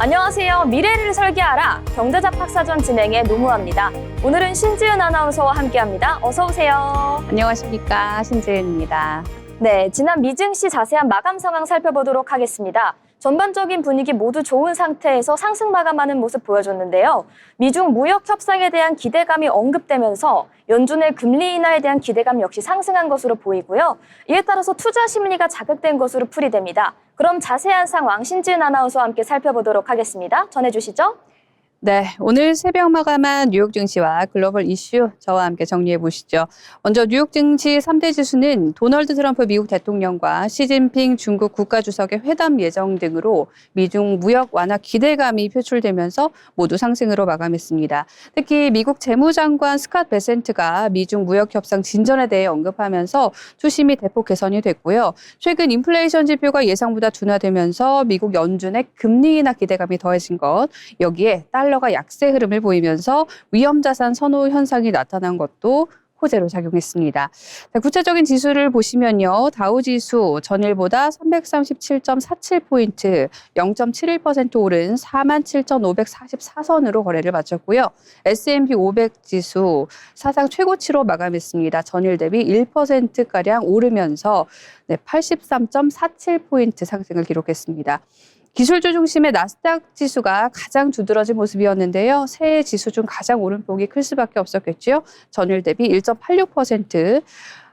안녕하세요. 미래를 설계하라. 경제잡학사전 진행의 노무아입니다. 오늘은 신지은 아나운서와 함께합니다. 어서 오세요. 안녕하십니까, 신지은입니다. 네, 지난 미증시 자세한 마감 상황 살펴보도록 하겠습니다. 전반적인 분위기 모두 좋은 상태에서 상승 마감하는 모습 보여줬는데요. 미중 무역 협상에 대한 기대감이 언급되면서 연준의 금리 인하에 대한 기대감 역시 상승한 것으로 보이고요. 이에 따라서 투자 심리가 자극된 것으로 풀이됩니다. 그럼 자세한 상황 신지은 아나운서와 함께 살펴보도록 하겠습니다. 전해주시죠. 네, 오늘 새벽 마감한 뉴욕 증시와 글로벌 이슈 저와 함께 정리해 보시죠. 먼저 뉴욕 증시 3대 지수는 도널드 트럼프 미국 대통령과 시진핑 중국 국가주석의 회담 예정 등으로 미중 무역 완화 기대감이 표출되면서 모두 상승으로 마감했습니다. 특히 미국 재무장관 스캇 베센트가 미중 무역 협상 진전에 대해 언급하면서 투심이 대폭 개선이 됐고요. 최근 인플레이션 지표가 예상보다 둔화되면서 미국 연준의 금리 인하 기대감이 더해진 것, 여기에 달러가 약세 흐름을 보이면서 위험자산 선호 현상이 나타난 것도 호재로 작용했습니다. 구체적인 지수를 보시면요. 다우지수 전일보다 337.47포인트, 0.71% 오른 47,544선으로 거래를 마쳤고요. S&P 500 지수 사상 최고치로 마감했습니다. 전일 대비 1%가량 오르면서 83.47포인트 상승을 기록했습니다. 기술주 중심의 나스닥 지수가 가장 두드러진 모습이었는데요. 새해 지수 중 가장 오름폭이 클 수밖에 없었겠죠. 전일 대비 1.86%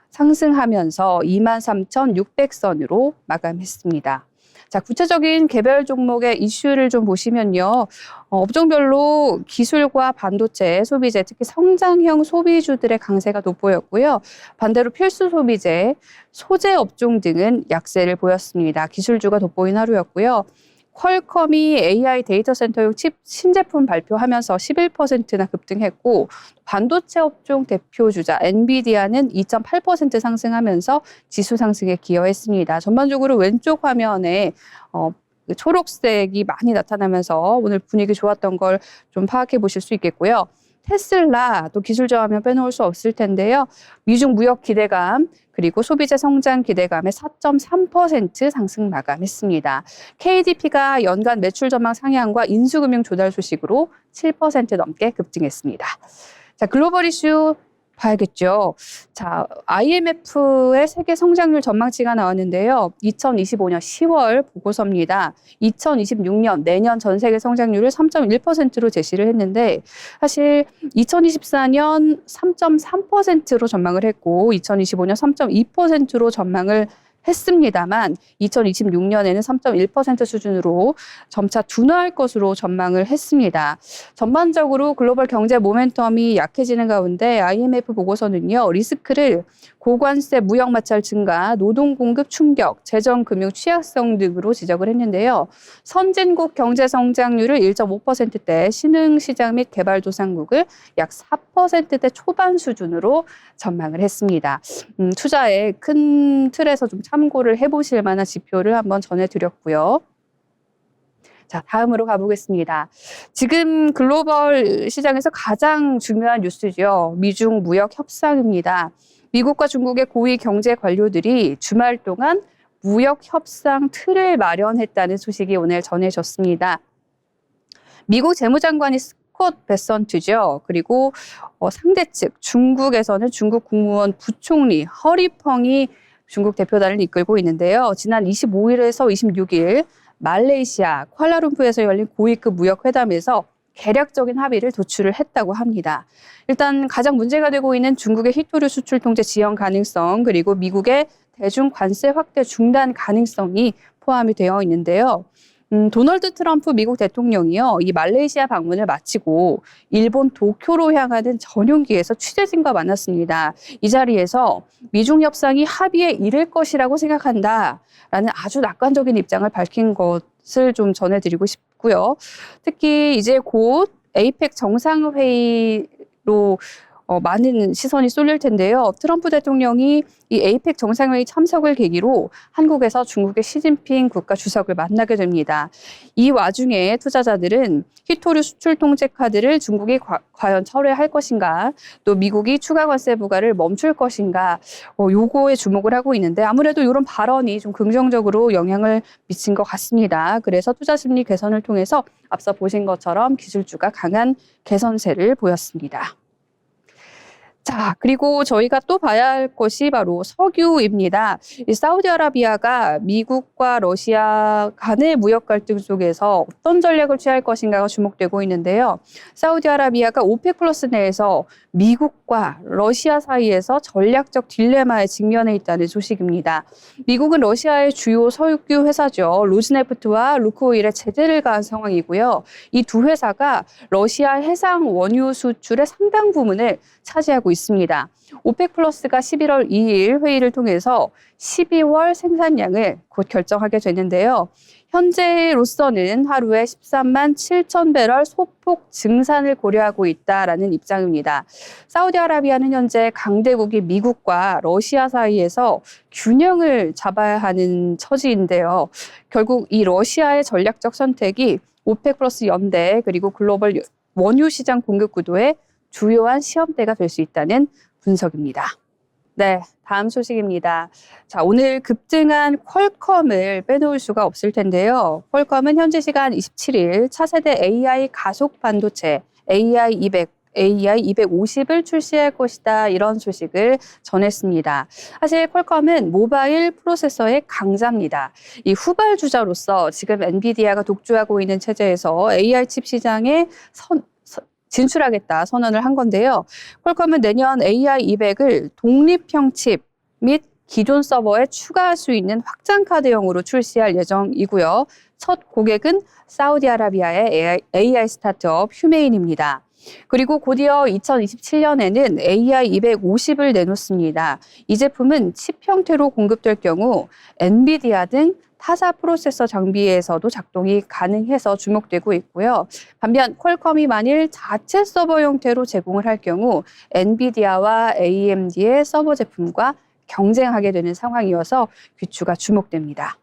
상승하면서 23,600선으로 마감했습니다. 자, 구체적인 개별 종목의 이슈를 좀 보시면요. 업종별로 기술과 반도체, 소비재, 특히 성장형 소비주들의 강세가 돋보였고요. 반대로 필수 소비재, 소재 업종 등은 약세를 보였습니다. 기술주가 돋보인 하루였고요. 퀄컴이 AI 데이터 센터용 칩 신제품 발표하면서 11%나 급등했고, 반도체 업종 대표 주자 엔비디아는 2.8% 상승하면서 지수 상승에 기여했습니다. 전반적으로 왼쪽 화면에 초록색이 많이 나타나면서 오늘 분위기 좋았던 걸 좀 파악해 보실 수 있겠고요. 테슬라 또 기술주 하면 빼놓을 수 없을 텐데요. 미중 무역 기대감 그리고 소비재 성장 기대감에 4.3% 상승 마감했습니다. KDP가 연간 매출 전망 상향과 인수금융 조달 소식으로 7% 넘게 급등했습니다. 자, 글로벌 이슈 봐야겠죠. 자, IMF의 세계 성장률 전망치가 나왔는데요. 2025년 10월 보고서입니다. 2026년 내년 전 세계 성장률을 3.1%로 제시를 했는데 사실 2024년 3.3%로 전망을 했고 2025년 3.2%로 전망을 했습니다만 2026년에는 3.1% 수준으로 점차 둔화할 것으로 전망을 했습니다. 전반적으로 글로벌 경제 모멘텀이 약해지는 가운데 IMF 보고서는요. 리스크를 고관세 무역 마찰 증가, 노동 공급 충격, 재정 금융 취약성 등으로 지적을 했는데요. 선진국 경제 성장률을 1.5%대, 신흥시장 및 개발도상국을 약 4%대 초반 수준으로 전망을 했습니다. 투자의 큰 틀에서 좀 참고를 해보실 만한 지표를 한번 전해드렸고요. 자, 다음으로 가보겠습니다. 지금 글로벌 시장에서 가장 중요한 뉴스죠. 미중 무역 협상입니다. 미국과 중국의 고위 경제 관료들이 주말 동안 무역 협상 틀을 마련했다는 소식이 오늘 전해졌습니다. 미국 재무장관이 스콧 베선트죠. 그리고 상대 측 중국에서는 중국 국무원 부총리 허리펑이 중국 대표단을 이끌고 있는데요. 지난 25일에서 26일 말레이시아 쿠알라룸푸르에서 열린 고위급 무역회담에서 개략적인 합의를 도출을 했다고 합니다. 일단 가장 문제가 되고 있는 중국의 히토류 수출 통제 지연 가능성 그리고 미국의 대중 관세 확대 중단 가능성이 포함이 되어 있는데요. 도널드 트럼프 미국 대통령이요. 이 말레이시아 방문을 마치고 일본 도쿄로 향하는 전용기에서 취재진과 만났습니다. 이 자리에서 미중 협상이 합의에 이를 것이라고 생각한다라는 아주 낙관적인 입장을 밝힌 것을 좀 전해드리고 싶고요. 특히 이제 곧 에이펙 정상회의로 많은 시선이 쏠릴 텐데요. 트럼프 대통령이 이 에이펙 정상회의 참석을 계기로 한국에서 중국의 시진핑 국가 주석을 만나게 됩니다. 이 와중에 투자자들은 히토류 수출 통제 카드를 중국이 과연 철회할 것인가, 또 미국이 추가 관세 부과를 멈출 것인가, 요거에 주목을 하고 있는데 아무래도 이런 발언이 좀 긍정적으로 영향을 미친 것 같습니다. 그래서 투자 심리 개선을 통해서 앞서 보신 것처럼 기술주가 강한 개선세를 보였습니다. 자, 그리고 저희가 또 봐야 할 것이 바로 석유입니다. 이 사우디아라비아가 미국과 러시아 간의 무역 갈등 속에서 어떤 전략을 취할 것인가가 주목되고 있는데요. 사우디아라비아가 오펙 플러스 내에서 미국과 러시아 사이에서 전략적 딜레마에 직면해 있다는 소식입니다. 미국은 러시아의 주요 석유 회사죠. 로즈네프트와 루크오일에 제재를 가한 상황이고요. 이 두 회사가 러시아 해상 원유 수출의 상당 부분을 차지하고 있습니다. 오펙 플러스가 11월 2일 회의를 통해서 12월 생산량을 곧 결정하게 됐는데요. 현재로서는 하루에 13만 7천 배럴 소폭 증산을 고려하고 있다라는 입장입니다. 사우디아라비아는 현재 강대국이 미국과 러시아 사이에서 균형을 잡아야 하는 처지인데요. 결국 이 러시아의 전략적 선택이 오펙 플러스 연대 그리고 글로벌 원유 시장 공급 구도의 주요한 시험대가 될 수 있다는 분석입니다. 네, 다음 소식입니다. 자, 오늘 급등한 퀄컴을 빼놓을 수가 없을 텐데요. 퀄컴은 현지 시간 27일 차세대 AI 가속 반도체 AI200, AI250을 출시할 것이다. 이런 소식을 전했습니다. 사실 퀄컴은 모바일 프로세서의 강자입니다. 이 후발주자로서 지금 엔비디아가 독주하고 있는 체제에서 AI 칩 시장에 진출하겠다 선언을 한 건데요. 퀄컴은 내년 AI200을 독립형 칩 및 기존 서버에 추가할 수 있는 확장 카드형으로 출시할 예정이고요. 첫 고객은 사우디아라비아의 AI 스타트업 휴메인입니다. 그리고 곧이어 2027년에는 AI250을 내놓습니다. 이 제품은 칩 형태로 공급될 경우 엔비디아 등 타사 프로세서 장비에서도 작동이 가능해서 주목되고 있고요. 반면 퀄컴이 만일 자체 서버 형태로 제공을 할 경우 엔비디아와 AMD의 서버 제품과 경쟁하게 되는 상황이어서 귀추가 주목됩니다.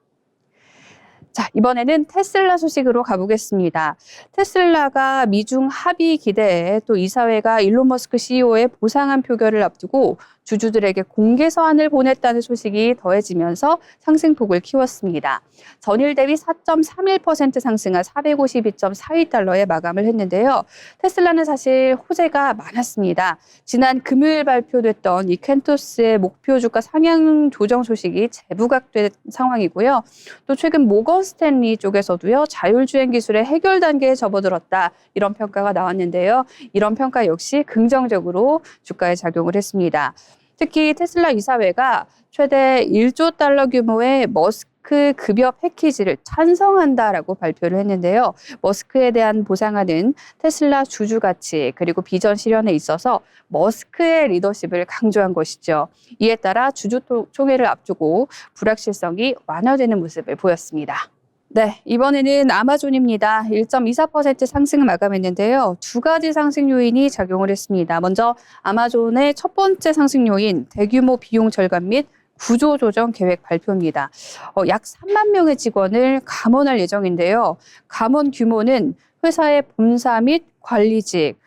자, 이번에는 테슬라 소식으로 가보겠습니다. 테슬라가 미중 합의 기대에 또 이사회가 일론 머스크 CEO의 보상안 표결을 앞두고 주주들에게 공개 서한을 보냈다는 소식이 더해지면서 상승폭을 키웠습니다. 전일 대비 4.31% 상승한 452.42달러에 마감을 했는데요. 테슬라는 사실 호재가 많았습니다. 지난 금요일 발표됐던 이 켄토스의 목표 주가 상향 조정 소식이 재부각된 상황이고요. 또 최근 모건 스탠리 쪽에서도요. 자율주행 기술의 해결 단계에 접어들었다. 이런 평가가 나왔는데요. 이런 평가 역시 긍정적으로 주가에 작용을 했습니다. 특히 테슬라 이사회가 최대 1조 달러 규모의 머스크 급여 패키지를 찬성한다라고 발표를 했는데요. 머스크에 대한 보상안은 테슬라 주주 가치 그리고 비전 실현에 있어서 머스크의 리더십을 강조한 것이죠. 이에 따라 주주 총회를 앞두고 불확실성이 완화되는 모습을 보였습니다. 네, 이번에는 아마존입니다. 1.24% 상승을 마감했는데요. 두 가지 상승 요인이 작용을 했습니다. 먼저 아마존의 첫 번째 상승 요인, 대규모 비용 절감 및 구조 조정 계획 발표입니다. 약 3만 명의 직원을 감원할 예정인데요. 감원 규모는 회사의 본사 및 관리직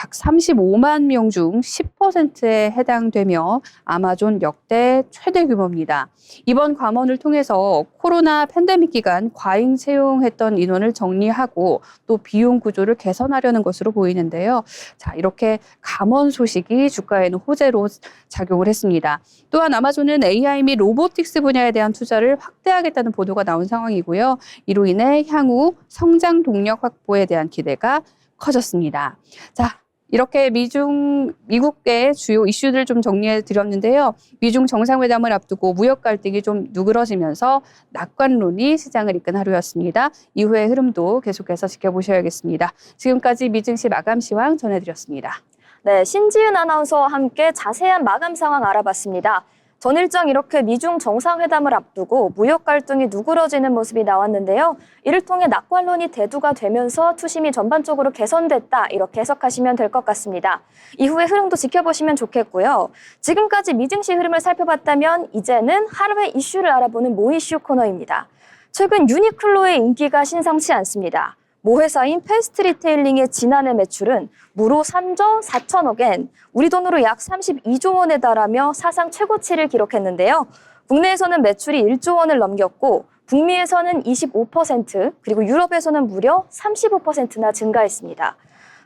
약 35만 명 중 10%에 해당되며 아마존 역대 최대 규모입니다. 이번 감원을 통해서 코로나 팬데믹 기간 과잉 채용했던 인원을 정리하고 또 비용 구조를 개선하려는 것으로 보이는데요. 자, 이렇게 감원 소식이 주가에는 호재로 작용을 했습니다. 또한 아마존은 AI 및 로보틱스 분야에 대한 투자를 확대하겠다는 보도가 나온 상황이고요. 이로 인해 향후 성장 동력 확보에 대한 기대가 커졌습니다. 자, 이렇게 미국의 주요 이슈들 좀 정리해 드렸는데요. 미중 정상회담을 앞두고 무역 갈등이 좀 누그러지면서 낙관론이 시장을 이끈 하루였습니다. 이후의 흐름도 계속해서 지켜보셔야겠습니다. 지금까지 미증시 마감 시황 전해드렸습니다. 네, 신지은 아나운서와 함께 자세한 마감 상황 알아봤습니다. 전 일정 이렇게 미중 정상회담을 앞두고 무역 갈등이 누그러지는 모습이 나왔는데요. 이를 통해 낙관론이 대두가 되면서 투심이 전반적으로 개선됐다 이렇게 해석하시면 될 것 같습니다. 이후의 흐름도 지켜보시면 좋겠고요. 지금까지 미증시 흐름을 살펴봤다면 이제는 하루의 이슈를 알아보는 모 이슈 코너입니다. 최근 유니클로의 인기가 심상치 않습니다. 모 회사인 패스트 리테일링의 지난해 매출은 무려 3조 4천억 엔, 우리 돈으로 약 32조 원에 달하며 사상 최고치를 기록했는데요. 국내에서는 매출이 1조 원을 넘겼고 북미에서는 25%, 그리고 유럽에서는 무려 35%나 증가했습니다.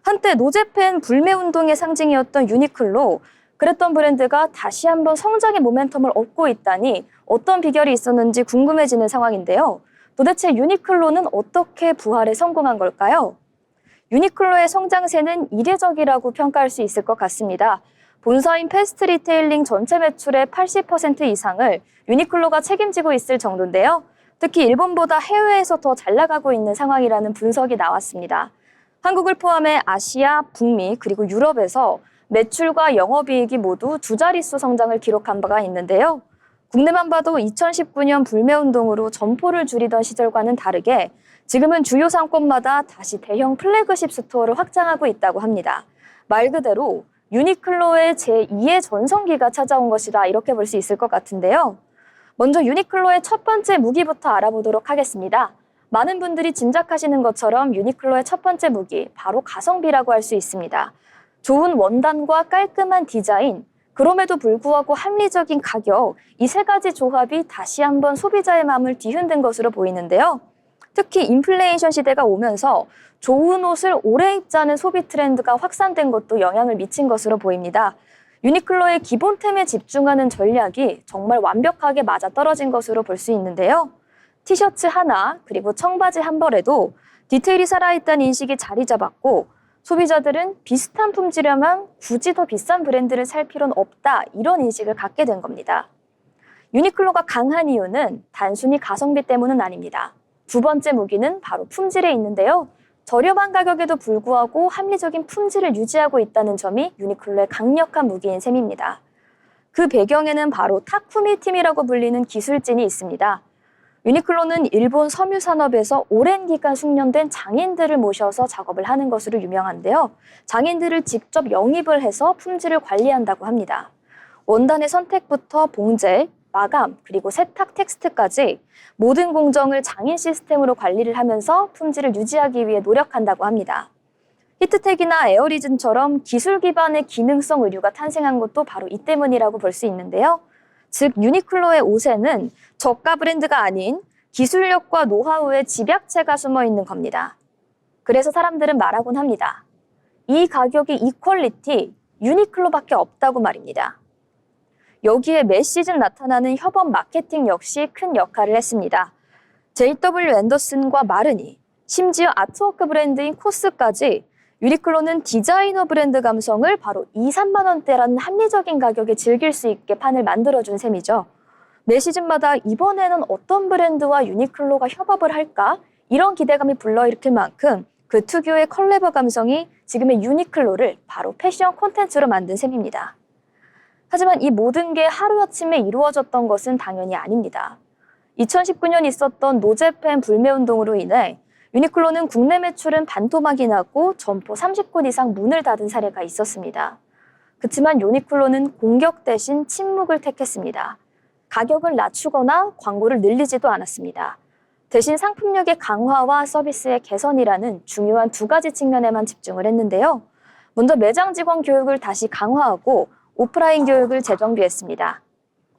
한때 노제팬 불매운동의 상징이었던 유니클로, 그랬던 브랜드가 다시 한번 성장의 모멘텀을 얻고 있다니 어떤 비결이 있었는지 궁금해지는 상황인데요. 도대체 유니클로는 어떻게 부활에 성공한 걸까요? 유니클로의 성장세는 이례적이라고 평가할 수 있을 것 같습니다. 본사인 패스트 리테일링 전체 매출의 80% 이상을 유니클로가 책임지고 있을 정도인데요. 특히 일본보다 해외에서 더 잘 나가고 있는 상황이라는 분석이 나왔습니다. 한국을 포함해 아시아, 북미, 그리고 유럽에서 매출과 영업이익이 모두 두 자릿수 성장을 기록한 바가 있는데요. 국내만 봐도 2019년 불매운동으로 점포를 줄이던 시절과는 다르게 지금은 주요 상권마다 다시 대형 플래그십 스토어를 확장하고 있다고 합니다. 말 그대로 유니클로의 제2의 전성기가 찾아온 것이다 이렇게 볼 수 있을 것 같은데요. 먼저 유니클로의 첫 번째 무기부터 알아보도록 하겠습니다. 많은 분들이 짐작하시는 것처럼 유니클로의 첫 번째 무기, 바로 가성비라고 할 수 있습니다. 좋은 원단과 깔끔한 디자인, 그럼에도 불구하고 합리적인 가격, 이 세 가지 조합이 다시 한번 소비자의 마음을 뒤흔든 것으로 보이는데요. 특히 인플레이션 시대가 오면서 좋은 옷을 오래 입자는 소비 트렌드가 확산된 것도 영향을 미친 것으로 보입니다. 유니클로의 기본템에 집중하는 전략이 정말 완벽하게 맞아떨어진 것으로 볼 수 있는데요. 티셔츠 하나, 그리고 청바지 한 벌에도 디테일이 살아있다는 인식이 자리 잡았고 소비자들은 비슷한 품질에만 굳이 더 비싼 브랜드를 살 필요는 없다 이런 인식을 갖게 된 겁니다. 유니클로가 강한 이유는 단순히 가성비 때문은 아닙니다. 두 번째 무기는 바로 품질에 있는데요. 저렴한 가격에도 불구하고 합리적인 품질을 유지하고 있다는 점이 유니클로의 강력한 무기인 셈입니다. 그 배경에는 바로 타쿠미 팀이라고 불리는 기술진이 있습니다. 유니클로는 일본 섬유 산업에서 오랜 기간 숙련된 장인들을 모셔서 작업을 하는 것으로 유명한데요. 장인들을 직접 영입을 해서 품질을 관리한다고 합니다. 원단의 선택부터 봉제, 마감, 그리고 세탁 텍스트까지 모든 공정을 장인 시스템으로 관리를 하면서 품질을 유지하기 위해 노력한다고 합니다. 히트텍이나 에어리즌처럼 기술 기반의 기능성 의류가 탄생한 것도 바로 이 때문이라고 볼 수 있는데요. 즉 유니클로의 옷에는 저가 브랜드가 아닌 기술력과 노하우의 집약체가 숨어 있는 겁니다. 그래서 사람들은 말하곤 합니다. 이 가격이 이 퀄리티, 유니클로밖에 없다고 말입니다. 여기에 매 시즌 나타나는 협업 마케팅 역시 큰 역할을 했습니다. JW 앤더슨과 마르니, 심지어 아트워크 브랜드인 코스까지 유니클로는 디자이너 브랜드 감성을 바로 2, 3만 원대라는 합리적인 가격에 즐길 수 있게 판을 만들어준 셈이죠. 매 시즌마다 이번에는 어떤 브랜드와 유니클로가 협업을 할까? 이런 기대감이 불러일으킬 만큼 그 특유의 컬래버 감성이 지금의 유니클로를 바로 패션 콘텐츠로 만든 셈입니다. 하지만 이 모든 게 하루아침에 이루어졌던 것은 당연히 아닙니다. 2019년 있었던 노제팬 불매운동으로 인해 유니클로는 국내 매출은 반토막이 나고 점포 30곳 이상 문을 닫은 사례가 있었습니다. 그렇지만 유니클로는 공격 대신 침묵을 택했습니다. 가격을 낮추거나 광고를 늘리지도 않았습니다. 대신 상품력의 강화와 서비스의 개선이라는 중요한 두 가지 측면에만 집중을 했는데요. 먼저 매장 직원 교육을 다시 강화하고 오프라인 교육을 재정비했습니다.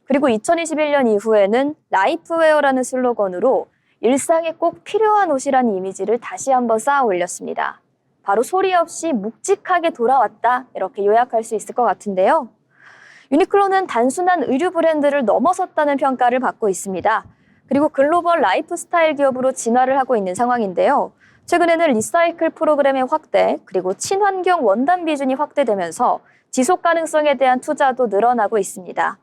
그리고 2021년 이후에는 라이프웨어라는 슬로건으로 일상에 꼭 필요한 옷이라는 이미지를 다시 한번 쌓아 올렸습니다. 바로 소리 없이 묵직하게 돌아왔다 이렇게 요약할 수 있을 것 같은데요. 유니클로는 단순한 의류 브랜드를 넘어섰다는 평가를 받고 있습니다. 그리고 글로벌 라이프스타일 기업으로 진화를 하고 있는 상황인데요. 최근에는 리사이클 프로그램의 확대, 그리고 친환경 원단 비준이 확대되면서 지속 가능성에 대한 투자도 늘어나고 있습니다.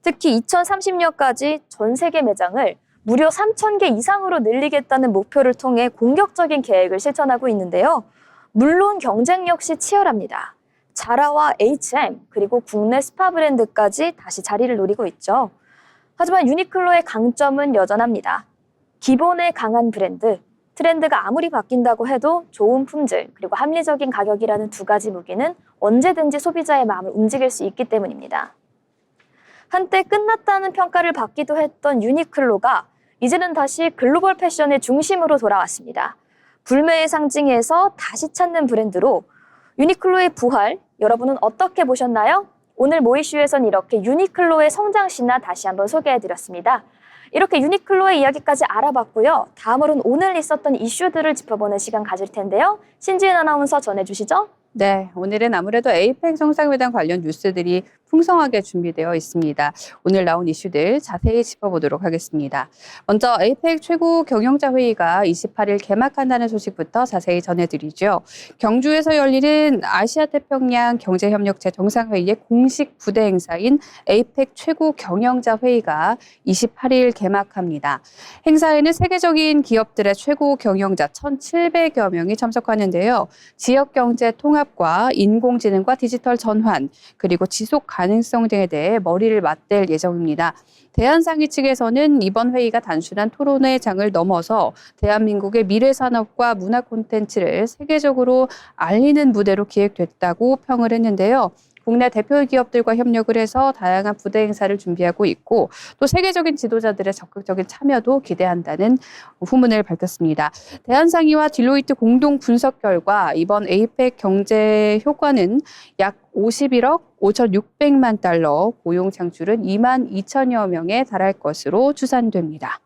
특히 2030년까지 전 세계 매장을 무려 3,000개 이상으로 늘리겠다는 목표를 통해 공격적인 계획을 실천하고 있는데요. 물론 경쟁 역시 치열합니다. 자라와 H&M 그리고 국내 스파 브랜드까지 다시 자리를 노리고 있죠. 하지만 유니클로의 강점은 여전합니다. 기본에 강한 브랜드, 트렌드가 아무리 바뀐다고 해도 좋은 품질 그리고 합리적인 가격이라는 두 가지 무기는 언제든지 소비자의 마음을 움직일 수 있기 때문입니다. 한때 끝났다는 평가를 받기도 했던 유니클로가 이제는 다시 글로벌 패션의 중심으로 돌아왔습니다. 불매의 상징에서 다시 찾는 브랜드로 유니클로의 부활, 여러분은 어떻게 보셨나요? 오늘 모이슈에선 이렇게 유니클로의 성장 신화 다시 한번 소개해드렸습니다. 이렇게 유니클로의 이야기까지 알아봤고요. 다음으로는 오늘 있었던 이슈들을 짚어보는 시간 가질 텐데요. 신지은 아나운서 전해주시죠. 네, 오늘은 아무래도 에이펙 정상회담 관련 뉴스들이 풍성하게 준비되어 있습니다. 오늘 나온 이슈들 자세히 짚어보도록 하겠습니다. 먼저 에이펙 최고 경영자 회의가 28일 개막한다는 소식부터 자세히 전해드리죠. 경주에서 열리는 아시아태평양 경제협력체 정상회의의 공식 부대 행사인 에이펙 최고 경영자 회의가 28일 개막합니다. 행사에는 세계적인 기업들의 최고 경영자 1,700여 명이 참석하는데요. 지역경제 통합과 인공지능과 디지털 전환, 그리고 지속 가능성 등에 대해 머리를 맞댈 예정입니다. 대한상의 측에서는 이번 회의가 단순한 토론회 장을 넘어서 대한민국의 미래 산업과 문화 콘텐츠를 세계적으로 알리는 무대로 기획됐다고 평을 했는데요. 국내 대표 기업들과 협력을 해서 다양한 부대 행사를 준비하고 있고 또 세계적인 지도자들의 적극적인 참여도 기대한다는 후문을 밝혔습니다. 대한상의와 딜로이트 공동 분석 결과 이번 에이펙 경제 효과는 약 51억 5,600만 달러, 고용 창출은 2만 2천여 명에 달할 것으로 추산됩니다.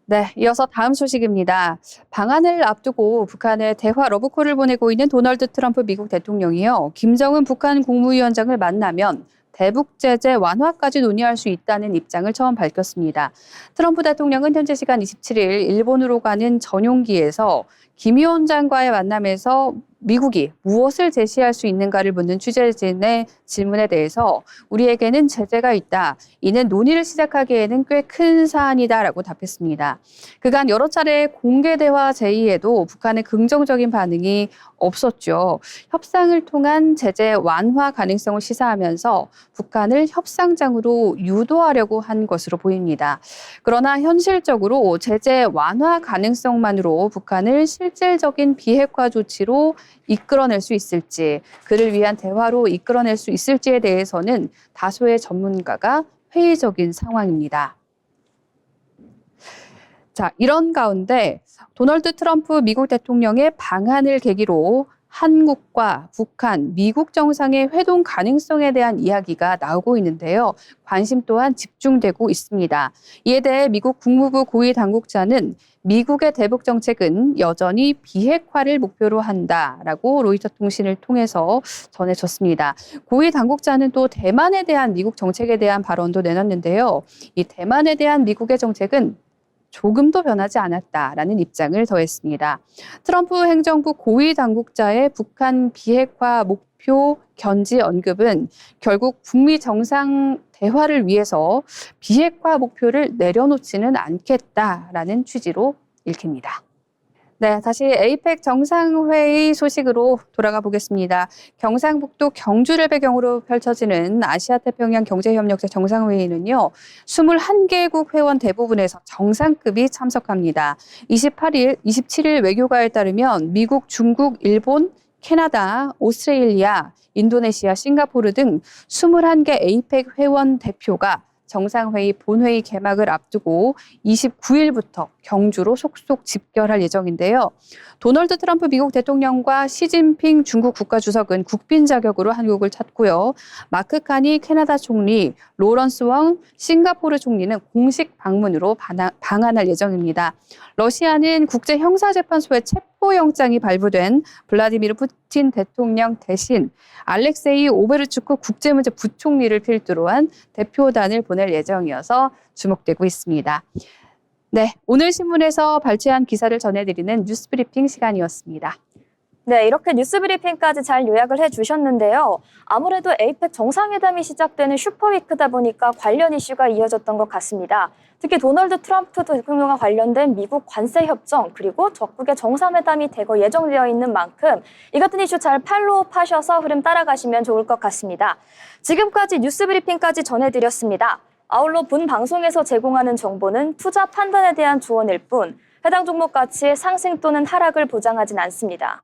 네, 이어서 다음 소식입니다. 방한을 앞두고 북한에 대화 러브콜을 보내고 있는 도널드 트럼프 미국 대통령이요. 김정은 북한 국무위원장을 만나면 대북 제재 완화까지 논의할 수 있다는 입장을 처음 밝혔습니다. 트럼프 대통령은 현재 시간 27일 일본으로 가는 전용기에서 김 위원장과의 만남에서 미국이 무엇을 제시할 수 있는가를 묻는 취재진의 질문에 대해서 우리에게는 제재가 있다. 이는 논의를 시작하기에는 꽤 큰 사안이다라고 답했습니다. 그간 여러 차례 공개 대화 제의에도 북한의 긍정적인 반응이 없었죠. 협상을 통한 제재 완화 가능성을 시사하면서 북한을 협상장으로 유도하려고 한 것으로 보입니다. 그러나 현실적으로 제재 완화 가능성만으로 북한을 실질적인 비핵화 조치로 이끌어낼 수 있을지, 그를 위한 대화로 이끌어낼 수 있을지에 대해서는 다수의 전문가가 회의적인 상황입니다. 자, 이런 가운데 도널드 트럼프 미국 대통령의 방한을 계기로 한국과 북한, 미국 정상의 회동 가능성에 대한 이야기가 나오고 있는데요. 관심 또한 집중되고 있습니다. 이에 대해 미국 국무부 고위 당국자는 미국의 대북 정책은 여전히 비핵화를 목표로 한다라고 로이터 통신을 통해서 전해졌습니다. 고위 당국자는 또 대만에 대한 미국 정책에 대한 발언도 내놨는데요. 이 대만에 대한 미국의 정책은 조금도 변하지 않았다라는 입장을 더했습니다. 트럼프 행정부 고위 당국자의 북한 비핵화 목표 견지 언급은 결국 북미 정상 대화를 위해서 비핵화 목표를 내려놓지는 않겠다라는 취지로 읽힙니다. 네, 다시 에이펙 정상회의 소식으로 돌아가 보겠습니다. 경상북도 경주를 배경으로 펼쳐지는 아시아태평양 경제협력체 정상회의는요. 21개국 회원 대부분에서 정상급이 참석합니다. 27일 외교가에 따르면 미국, 중국, 일본, 캐나다, 오스트레일리아, 인도네시아, 싱가포르 등 21개 에이펙 회원 대표가 정상회의 본회의 개막을 앞두고 29일부터 경주로 속속 집결할 예정인데요. 도널드 트럼프 미국 대통령과 시진핑 중국 국가주석은 국빈 자격으로 한국을 찾고요. 마크 카니 캐나다 총리, 로런스 왕 싱가포르 총리는 공식 방문으로 방한할 예정입니다. 러시아는 국제형사재판소에 체포영장이 발부된 블라디미르 푸틴 대통령 대신 알렉세이 오베르추크 국제문제 부총리를 필두로 한 대표단을 보낼 예정이어서 주목되고 있습니다. 네, 오늘 신문에서 발췌한 기사를 전해드리는 뉴스브리핑 시간이었습니다. 네, 이렇게 뉴스 브리핑까지 잘 요약을 해주셨는데요. 아무래도 에이펙 정상회담이 시작되는 슈퍼위크다 보니까 관련 이슈가 이어졌던 것 같습니다. 특히 도널드 트럼프 대통령과 관련된 미국 관세 협정 그리고 적국의 정상회담이 대거 예정되어 있는 만큼 이 같은 이슈 잘 팔로우하셔서 흐름 따라가시면 좋을 것 같습니다. 지금까지 뉴스 브리핑까지 전해드렸습니다. 아울러 본 방송에서 제공하는 정보는 투자 판단에 대한 조언일 뿐 해당 종목 가치의 상승 또는 하락을 보장하진 않습니다.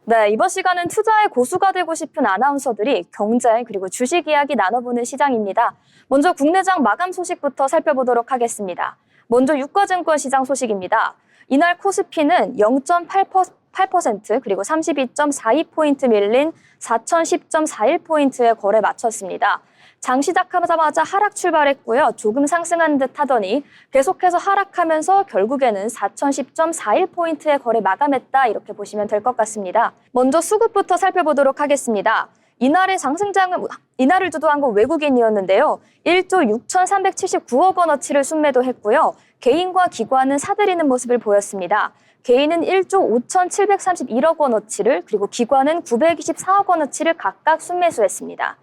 네, 이번 시간은 투자의 고수가 되고 싶은 아나운서들이 경제 그리고 주식 이야기 나눠보는 시장입니다. 먼저 국내장 마감 소식부터 살펴보도록 하겠습니다. 먼저 유가증권 시장 소식입니다. 이날 코스피는 0.8% 그리고 32.42포인트 밀린 4010.41포인트에 거래 마쳤습니다. 장 시작하자마자 하락 출발했고요. 조금 상승한 듯 하더니 계속해서 하락하면서 결국에는 4010.41포인트에 거래 마감했다 이렇게 보시면 될 것 같습니다. 먼저 수급부터 살펴보도록 하겠습니다. 이날의 이날을 주도한 건 외국인이었는데요. 1조 6,379억 원어치를 순매도했고요. 개인과 기관은 사들이는 모습을 보였습니다. 개인은 1조 5,731억 원어치를 그리고 기관은 924억 원어치를 각각 순매수했습니다.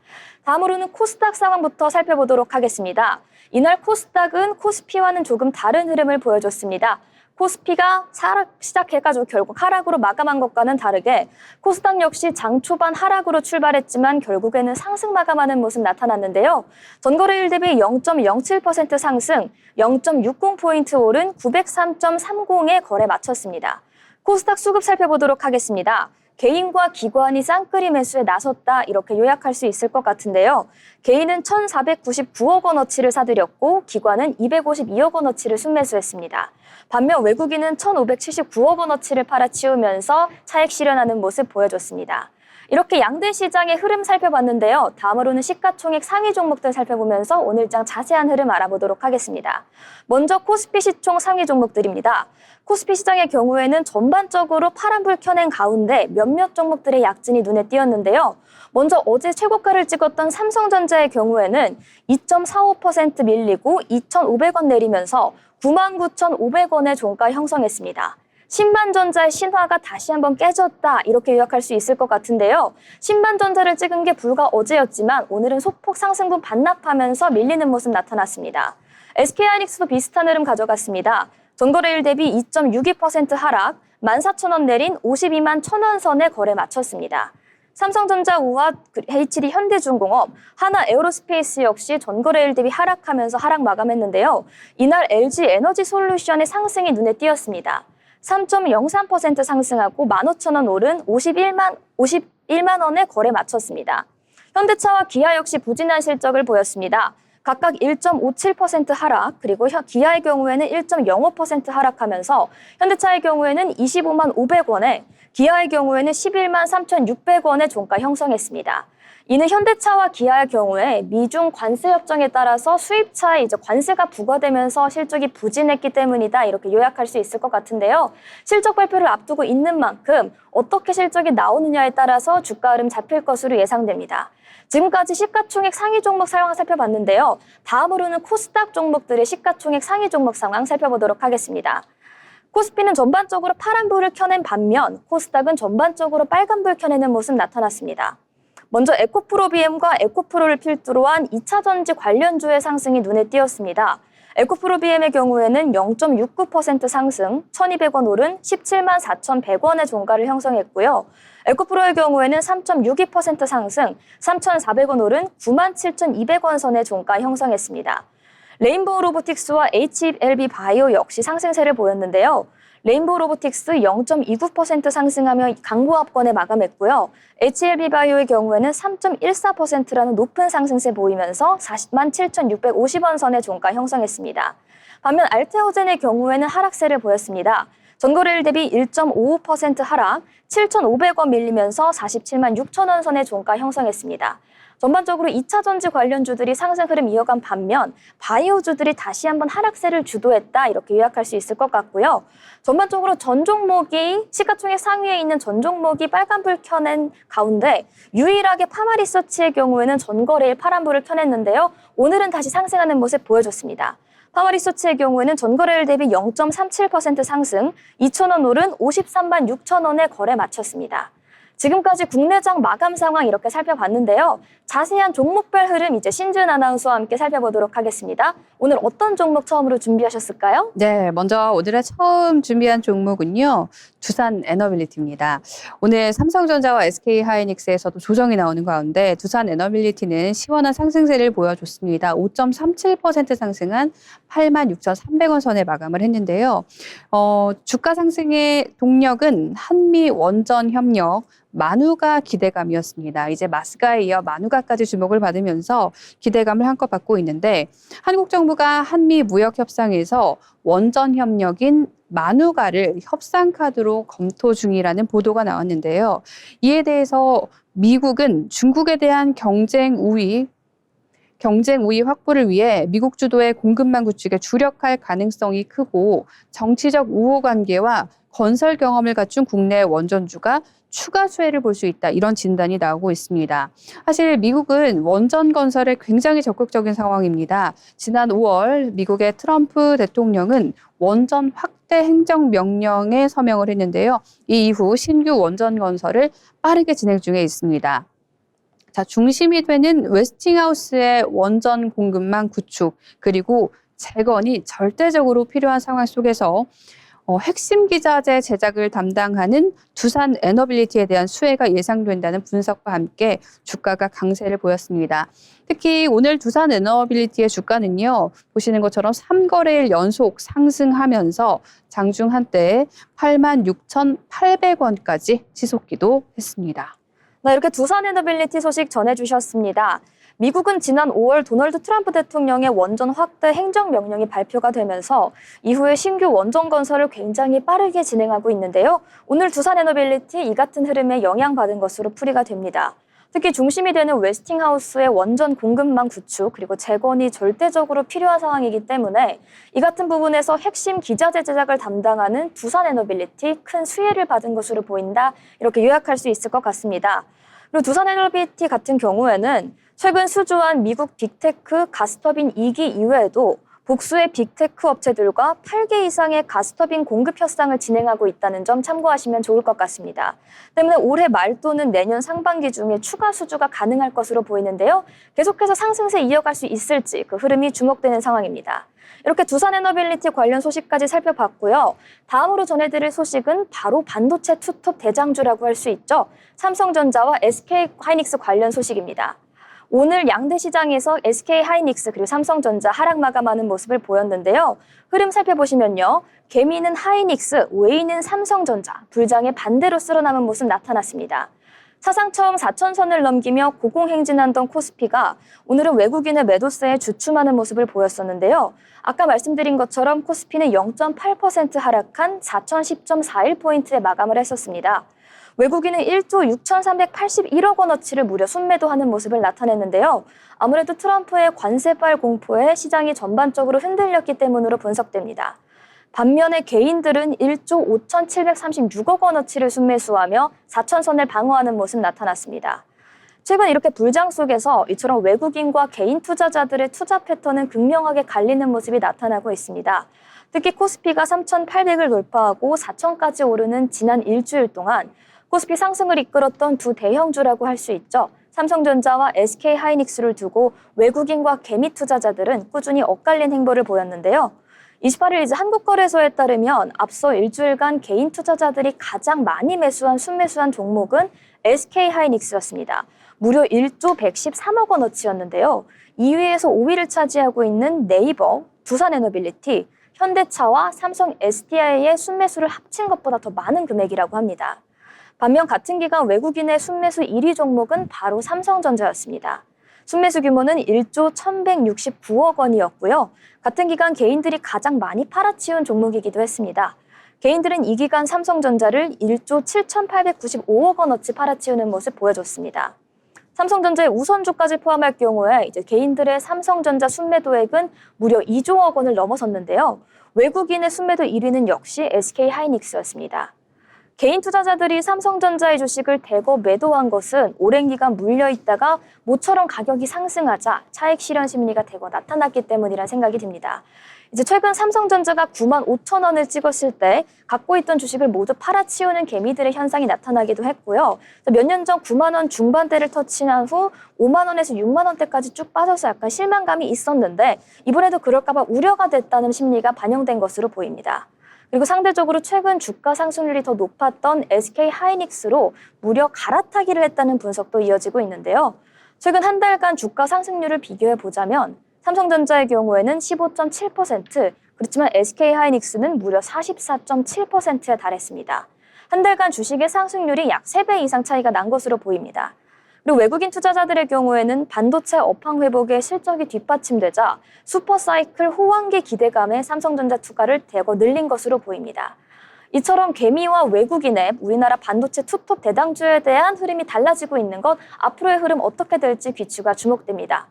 다음으로는 코스닥 상황부터 살펴보도록 하겠습니다. 이날 코스닥은 코스피와는 조금 다른 흐름을 보여줬습니다. 코스피가 하락 시작해가지고 결국 하락으로 마감한 것과는 다르게 코스닥 역시 장 초반 하락으로 출발했지만 결국에는 상승 마감하는 모습 나타났는데요. 전거래일 대비 0.07% 상승, 0.60포인트 오른 903.30에 거래 마쳤습니다. 코스닥 수급 살펴보도록 하겠습니다. 개인과 기관이 쌍끌이 매수에 나섰다 이렇게 요약할 수 있을 것 같은데요. 개인은 1,499억 원어치를 사들였고 기관은 252억 원어치를 순매수했습니다. 반면 외국인은 1,579억 원어치를 팔아치우면서 차익 실현하는 모습 보여줬습니다. 이렇게 양대 시장의 흐름 살펴봤는데요. 다음으로는 시가총액 상위 종목들 살펴보면서 오늘장 자세한 흐름 알아보도록 하겠습니다. 먼저 코스피 시총 상위 종목들입니다. 코스피 시장의 경우에는 전반적으로 파란불 켜낸 가운데 몇몇 종목들의 약진이 눈에 띄었는데요. 먼저 어제 최고가를 찍었던 삼성전자의 경우에는 2.45% 밀리고 2,500원 내리면서 99,500원의 종가 형성했습니다. 신반전자의 신화가 다시 한번 깨졌다 이렇게 요약할 수 있을 것 같은데요. 신반전자를 찍은 게 불과 어제였지만 오늘은 소폭 상승분 반납하면서 밀리는 모습 나타났습니다. SK하이닉스도 비슷한 흐름 가져갔습니다. 전거래일 대비 2.62% 하락, 14,000원 내린 52만 1,000원 선에 거래 마쳤습니다. 삼성전자, 우화, HD 현대중공업, 하나 에어로스페이스 역시 전거래일 대비 하락하면서 하락 마감했는데요. 이날 LG 에너지솔루션의 상승이 눈에 띄었습니다. 3.03% 상승하고 15,000원 오른 51만 원에 거래 마쳤습니다. 현대차와 기아 역시 부진한 실적을 보였습니다. 각각 1.57% 하락, 그리고 기아의 경우에는 1.05% 하락하면서 현대차의 경우에는 25만 500원에, 기아의 경우에는 11만 3,600원의 종가 형성했습니다. 이는 현대차와 기아의 경우에 미중 관세 협정에 따라서 수입차에 관세가 부과되면서 실적이 부진했기 때문이다 이렇게 요약할 수 있을 것 같은데요. 실적 발표를 앞두고 있는 만큼 어떻게 실적이 나오느냐에 따라서 주가 흐름 잡힐 것으로 예상됩니다. 지금까지 시가총액 상위 종목 상황 살펴봤는데요. 다음으로는 코스닥 종목들의 시가총액 상위 종목 상황 살펴보도록 하겠습니다. 코스피는 전반적으로 파란불을 켜낸 반면 코스닥은 전반적으로 빨간불 켜내는 모습 나타났습니다. 먼저 에코프로비엠과 에코프로를 필두로 한 2차전지 관련주의 상승이 눈에 띄었습니다. 에코프로비엠의 경우에는 0.69% 상승, 1,200원 오른 17만 4,100원의 종가를 형성했고요. 에코프로의 경우에는 3.62% 상승, 3,400원 오른 9만 7,200원 선의 종가 형성했습니다. 레인보우 로보틱스와 HLB 바이오 역시 상승세를 보였는데요. 레인보우 로보틱스 0.29% 상승하며 강보합권에 마감했고요. HLB 바이오의 경우에는 3.14%라는 높은 상승세 보이면서 40만 7,650원 선의 종가 형성했습니다. 반면 알테오젠의 경우에는 하락세를 보였습니다. 전거래일 대비 1.55% 하락, 7,500원 밀리면서 47만 6천원 선의 종가 형성했습니다. 전반적으로 2차 전지 관련주들이 상승 흐름 이어간 반면 바이오주들이 다시 한번 하락세를 주도했다 이렇게 요약할 수 있을 것 같고요. 전반적으로 전 종목이 시가총액 상위에 있는 전 종목이 빨간불 켜낸 가운데 유일하게 파마리서치의 경우에는 전거래일 파란불을 켜냈는데요. 오늘은 다시 상승하는 모습 보여줬습니다. 파마리서치의 경우에는 전거래일 대비 0.37% 상승, 2,000원 오른 53만 6천원에 거래 마쳤습니다. 지금까지 국내장 마감 상황 이렇게 살펴봤는데요. 자세한 종목별 흐름 이제 신준 아나운서와 함께 살펴보도록 하겠습니다. 오늘 어떤 종목 처음으로 준비하셨을까요? 네, 먼저 오늘의 처음 준비한 종목은요. 두산 에너빌리티입니다. 오늘 삼성전자와 SK하이닉스에서도 조정이 나오는 가운데 두산 에너빌리티는 시원한 상승세를 보여줬습니다. 5.37% 상승한 86,300원 선에 마감을 했는데요. 주가 상승의 동력은 한미 원전 협력, 만우가 기대감이었습니다. 이제 마스가에 이어 만우가까지 주목을 받으면서 기대감을 한껏 받고 있는데 한국 정부가 한미 무역 협상에서 원전 협력인 만우가를 협상 카드로 검토 중이라는 보도가 나왔는데요. 이에 대해서 미국은 중국에 대한 경쟁 우위 확보를 위해 미국 주도의 공급망 구축에 주력할 가능성이 크고 정치적 우호 관계와 건설 경험을 갖춘 국내 원전주가 추가 수혜를 볼 수 있다. 이런 진단이 나오고 있습니다. 사실 미국은 원전 건설에 굉장히 적극적인 상황입니다. 지난 5월 미국의 트럼프 대통령은 원전 확대 행정명령에 서명을 했는데요. 이 이후 신규 원전 건설을 빠르게 진행 중에 있습니다. 자, 중심이 되는 웨스팅하우스의 원전 공급망 구축 그리고 재건이 절대적으로 필요한 상황 속에서 핵심 기자재 제작을 담당하는 두산 에너빌리티에 대한 수혜가 예상된다는 분석과 함께 주가가 강세를 보였습니다. 특히 오늘 두산 에너빌리티의 주가는요. 보시는 것처럼 3거래일 연속 상승하면서 장중 한때 86,800원까지 치솟기도 했습니다. 네, 이렇게 두산 에너빌리티 소식 전해주셨습니다. 미국은 지난 5월 도널드 트럼프 대통령의 원전 확대 행정명령이 발표가 되면서 이후에 신규 원전 건설을 굉장히 빠르게 진행하고 있는데요. 오늘 두산 에너빌리티 이 같은 흐름에 영향받은 것으로 풀이가 됩니다. 특히 중심이 되는 웨스팅하우스의 원전 공급망 구축 그리고 재건이 절대적으로 필요한 상황이기 때문에 이 같은 부분에서 핵심 기자재 제작을 담당하는 두산 에너빌리티 큰 수혜를 받은 것으로 보인다. 이렇게 요약할 수 있을 것 같습니다. 그리고 두산 에너빌리티 같은 경우에는 최근 수주한 미국 빅테크 가스터빈 2기 이외에도 복수의 빅테크 업체들과 8개 이상의 가스터빈 공급 협상을 진행하고 있다는 점 참고하시면 좋을 것 같습니다. 때문에 올해 말 또는 내년 상반기 중에 추가 수주가 가능할 것으로 보이는데요. 계속해서 상승세 이어갈 수 있을지 그 흐름이 주목되는 상황입니다. 이렇게 두산 에너빌리티 관련 소식까지 살펴봤고요. 다음으로 전해드릴 소식은 바로 반도체 투톱 대장주라고 할 수 있죠. 삼성전자와 SK하이닉스 관련 소식입니다. 오늘 양대 시장에서 SK하이닉스 그리고 삼성전자 하락 마감하는 모습을 보였는데요. 흐름 살펴보시면요. 개미는 하이닉스, 웨이는 삼성전자, 불장의 반대로 쓸어남은 모습 나타났습니다. 사상 처음 4천선을 넘기며 고공행진하던 코스피가 오늘은 외국인의 매도세에 주춤하는 모습을 보였었는데요. 아까 말씀드린 것처럼 코스피는 0.8% 하락한 4,010.41포인트에 마감을 했었습니다. 외국인은 1조 6,381억 원어치를 무려 순매도하는 모습을 나타냈는데요. 아무래도 트럼프의 관세발 공포에 시장이 전반적으로 흔들렸기 때문으로 분석됩니다. 반면에 개인들은 1조 5,736억 원어치를 순매수하며 4천선을 방어하는 모습 나타났습니다. 최근 이렇게 불장 속에서 이처럼 외국인과 개인 투자자들의 투자 패턴은 극명하게 갈리는 모습이 나타나고 있습니다. 특히 코스피가 3,800을 돌파하고 4천까지 오르는 지난 일주일 동안 코스피 상승을 이끌었던 두 대형주라고 할 수 있죠. 삼성전자와 SK하이닉스를 두고 외국인과 개미 투자자들은 꾸준히 엇갈린 행보를 보였는데요. 28일 이제 한국거래소에 따르면 앞서 일주일간 개인 투자자들이 가장 많이 매수한 순매수한 종목은 SK하이닉스였습니다. 무려 1조 113억 원어치였는데요. 2위에서 5위를 차지하고 있는 네이버, 두산에너빌리티, 현대차와 삼성 SDI의 순매수를 합친 것보다 더 많은 금액이라고 합니다. 반면 같은 기간 외국인의 순매수 1위 종목은 바로 삼성전자였습니다. 순매수 규모는 1조 1,169억 원이었고요. 같은 기간 개인들이 가장 많이 팔아치운 종목이기도 했습니다. 개인들은 이 기간 삼성전자를 1조 7,895억 원어치 팔아치우는 모습 보여줬습니다. 삼성전자의 우선주까지 포함할 경우에 이제 개인들의 삼성전자 순매도액은 무려 2조억 원을 넘어섰는데요. 외국인의 순매도 1위는 역시 SK하이닉스였습니다. 개인 투자자들이 삼성전자의 주식을 대거 매도한 것은 오랜 기간 물려있다가 모처럼 가격이 상승하자 차익 실현 심리가 대거 나타났기 때문이란 생각이 듭니다. 이제 최근 삼성전자가 9만 5천 원을 찍었을 때 갖고 있던 주식을 모두 팔아치우는 개미들의 현상이 나타나기도 했고요. 몇 년 전 9만 원 중반대를 터치한 후 5만 원에서 6만 원대까지 쭉 빠져서 약간 실망감이 있었는데 이번에도 그럴까 봐 우려가 됐다는 심리가 반영된 것으로 보입니다. 그리고 상대적으로 최근 주가 상승률이 더 높았던 SK하이닉스로 무려 갈아타기를 했다는 분석도 이어지고 있는데요. 최근 한 달간 주가 상승률을 비교해 보자면 삼성전자의 경우에는 15.7%, 그렇지만 SK하이닉스는 무려 44.7%에 달했습니다. 한 달간 주식의 상승률이 약 3배 이상 차이가 난 것으로 보입니다. 그리고 외국인 투자자들의 경우에는 반도체 업황 회복에 실적이 뒷받침되자 슈퍼사이클 호황기 기대감에 삼성전자 투과를 대거 늘린 것으로 보입니다. 이처럼 개미와 외국인의 우리나라 반도체 투톱 대당주에 대한 흐름이 달라지고 있는 것, 앞으로의 흐름 어떻게 될지 귀추가 주목됩니다.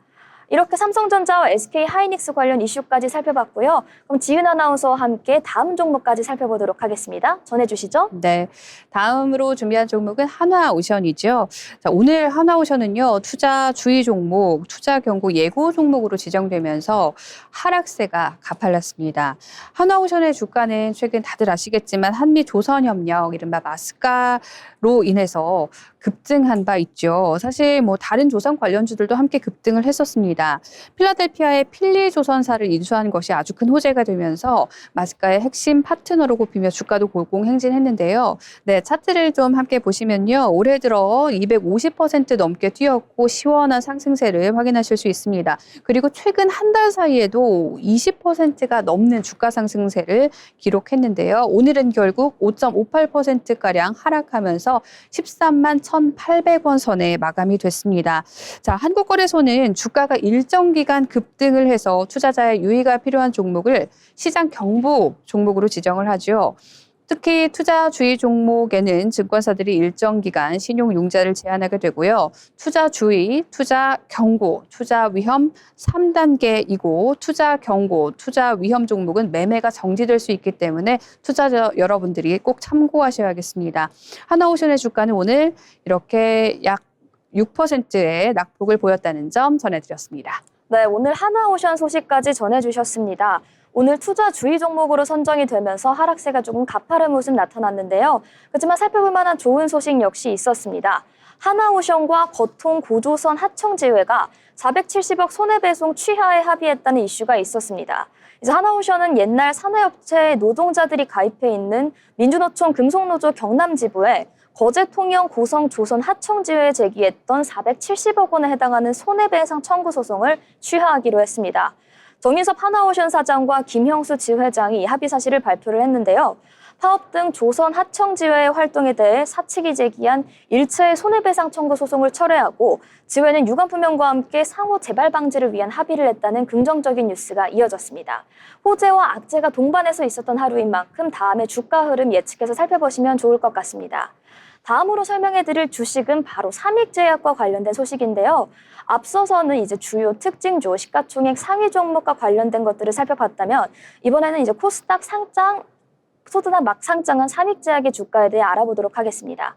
이렇게 삼성전자와 SK하이닉스 관련 이슈까지 살펴봤고요. 그럼 지은 아나운서와 함께 다음 종목까지 살펴보도록 하겠습니다. 전해주시죠. 네, 다음으로 준비한 종목은 한화오션이죠. 자, 오늘 한화오션은요, 투자 주의 종목, 투자 경고 예고 종목으로 지정되면서 하락세가 가팔랐습니다. 한화오션의 주가는 최근 다들 아시겠지만 한미 조선협력, 이른바 마스카로 인해서 급등한 바 있죠. 사실 뭐 다른 조선 관련주들도 함께 급등을 했었습니다. 필라델피아의 필리조선사를 인수한 것이 아주 큰 호재가 되면서 마스카의 핵심 파트너로 꼽히며 주가도 고공행진했는데요. 네, 차트를 좀 함께 보시면요. 올해 들어 250% 넘게 뛰었고 시원한 상승세를 확인하실 수 있습니다. 그리고 최근 한 달 사이에도 20%가 넘는 주가 상승세를 기록했는데요. 오늘은 결국 5.58%가량 하락하면서 13만 1,800원 선에 마감이 됐습니다. 자, 한국거래소는 주가가 일정 기간 급등을 해서 투자자의 유의가 필요한 종목을 시장 경보 종목으로 지정을 하죠. 특히 투자 주의 종목에는 증권사들이 일정 기간 신용 융자를 제한하게 되고요. 투자 주의, 투자 경고, 투자 위험 3단계이고 투자 경고, 투자 위험 종목은 매매가 정지될 수 있기 때문에 투자자 여러분들이 꼭 참고하셔야겠습니다. 한화오션의 주가는 오늘 이렇게 약 6%의 낙폭을 보였다는 점 전해드렸습니다. 네, 오늘 한화오션 소식까지 전해주셨습니다. 오늘 투자 주의 종목으로 선정이 되면서 하락세가 조금 가파른 모습 나타났는데요. 그렇지만 살펴볼 만한 좋은 소식 역시 있었습니다. 한화오션과 거통 고조선 하청지회가 470억 손해배송 취하에 합의했다는 이슈가 있었습니다. 이제 한화오션은 옛날 산하업체 노동자들이 가입해 있는 민주노총 금속노조 경남지부에 거제통영 고성 조선 하청지회에 제기했던 470억 원에 해당하는 손해배상 청구 소송을 취하하기로 했습니다. 정인섭 한화오션 사장과 김형수 지회장이 합의 사실을 발표를 했는데요. 파업 등 조선 하청지회의 활동에 대해 사측이 제기한 일체의 손해배상 청구 소송을 철회하고 지회는 유관부명과 함께 상호 재발 방지를 위한 합의를 했다는 긍정적인 뉴스가 이어졌습니다. 호재와 악재가 동반해서 있었던 하루인 만큼 다음에 주가 흐름 예측해서 살펴보시면 좋을 것 같습니다. 다음으로 설명해드릴 주식은 바로 삼익제약과 관련된 소식인데요. 앞서서는 이제 주요 특징주, 시가총액 상위 종목과 관련된 것들을 살펴봤다면 이번에는 이제 코스닥 막 상장한 삼익제약의 주가에 대해 알아보도록 하겠습니다.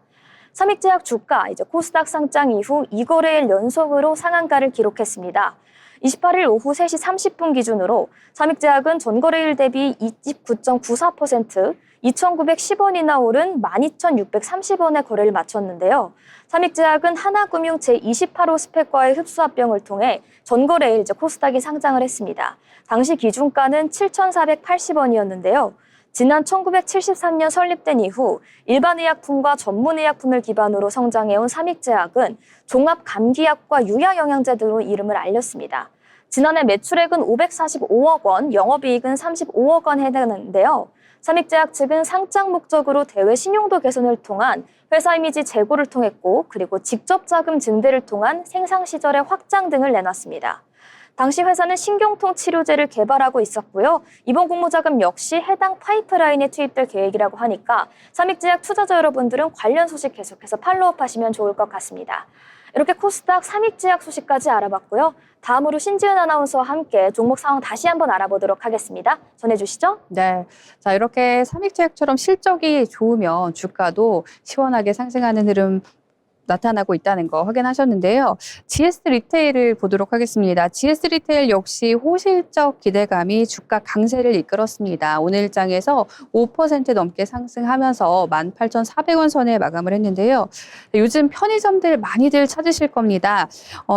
삼익제약 주가 이제 코스닥 상장 이후 2거래일 연속으로 상한가를 기록했습니다. 28일 오후 3시 30분 기준으로 삼익제약은 전거래일 대비 29.94%, 2,910원이나 오른 12,630원의 거래를 마쳤는데요. 삼익제약은 하나금융 제28호 스펙과의 흡수합병을 통해 전거래일 이제 코스닥이 상장을 했습니다. 당시 기준가는 7,480원이었는데요. 지난 1973년 설립된 이후 일반의약품과 전문의약품을 기반으로 성장해온 삼익제약은 종합감기약과 유야영양제 등으로 이름을 알렸습니다. 지난해 매출액은 545억 원, 영업이익은 35억 원 해당하는데요. 삼익제약 측은 상장 목적으로 대외 신용도 개선을 통한 회사 이미지 제고를 통했고 그리고 직접 자금 증대를 통한 생산 시설의 확장 등을 내놨습니다. 당시 회사는 신경통 치료제를 개발하고 있었고요. 이번 공모자금 역시 해당 파이프라인에 투입될 계획이라고 하니까 삼익제약 투자자 여러분들은 관련 소식 계속해서 팔로우하시면 좋을 것 같습니다. 이렇게 코스닥 삼익제약 소식까지 알아봤고요. 다음으로 신지은 아나운서와 함께 종목 상황 다시 한번 알아보도록 하겠습니다. 전해주시죠. 네. 자, 이렇게 삼익제약처럼 실적이 좋으면 주가도 시원하게 상승하는 흐름 나타나고 있다는 거 확인하셨는데요. GS 리테일을 보도록 하겠습니다. GS 리테일 역시 호실적 기대감이 주가 강세를 이끌었습니다. 오늘 장에서 5% 넘게 상승하면서 18,400원 선에 마감을 했는데요. 요즘 편의점들 많이들 찾으실 겁니다.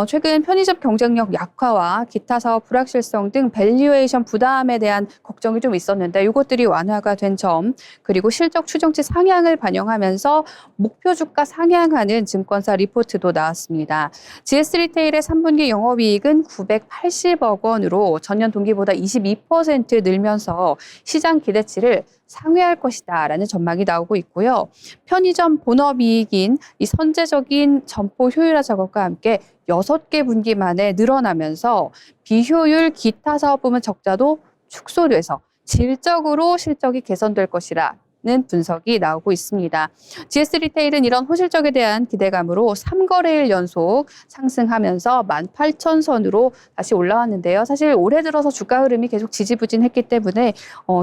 최근 편의점 경쟁력 약화와 기타 사업 불확실성 등 밸류에이션 부담에 대한 걱정이 좀 있었는데 이것들이 완화가 된 점, 그리고 실적 추정치 상향을 반영하면서 목표 주가 상향하는 증권사 리포트도 나왔습니다. GS 리테일의 3분기 영업이익은 980억 원으로 전년 동기보다 22% 늘면서 시장 기대치를 상회할 것이다라는 전망이 나오고 있고요. 편의점 본업이익인 이 선제적인 점포 효율화 작업과 함께 6개 분기 만에 늘어나면서 비효율 기타 사업 부문 적자도 축소돼서 질적으로 실적이 개선될 것이라 는 분석이 나오고 있습니다. GS 리테일은 이런 호실적에 대한 기대감으로 3거래일 연속 상승하면서 18,000선으로 다시 올라왔는데요. 사실 올해 들어서 주가 흐름이 계속 지지부진했기 때문에